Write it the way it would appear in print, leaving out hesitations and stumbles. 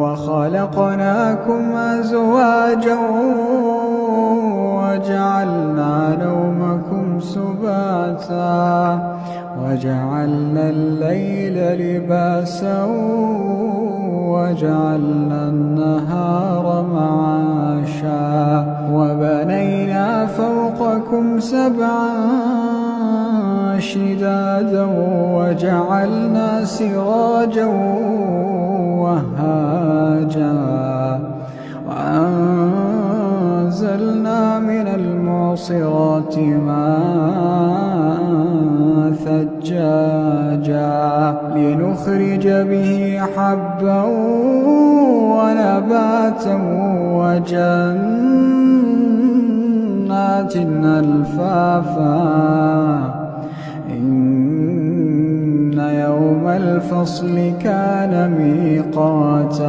وخلقناكم أزواجا وجعلنا نومكم سباتا وجعلنا الليل لباسا وجعلنا النهار معاشا وبنينا فوقكم سبعا شدادا وجعلنا سراجا وهاجا وأنزلنا من المعصرات ماء ثجاجا لنخرج به حبا ونباتا وجنات ألفافا إن يوم الفصل كان ميقاتا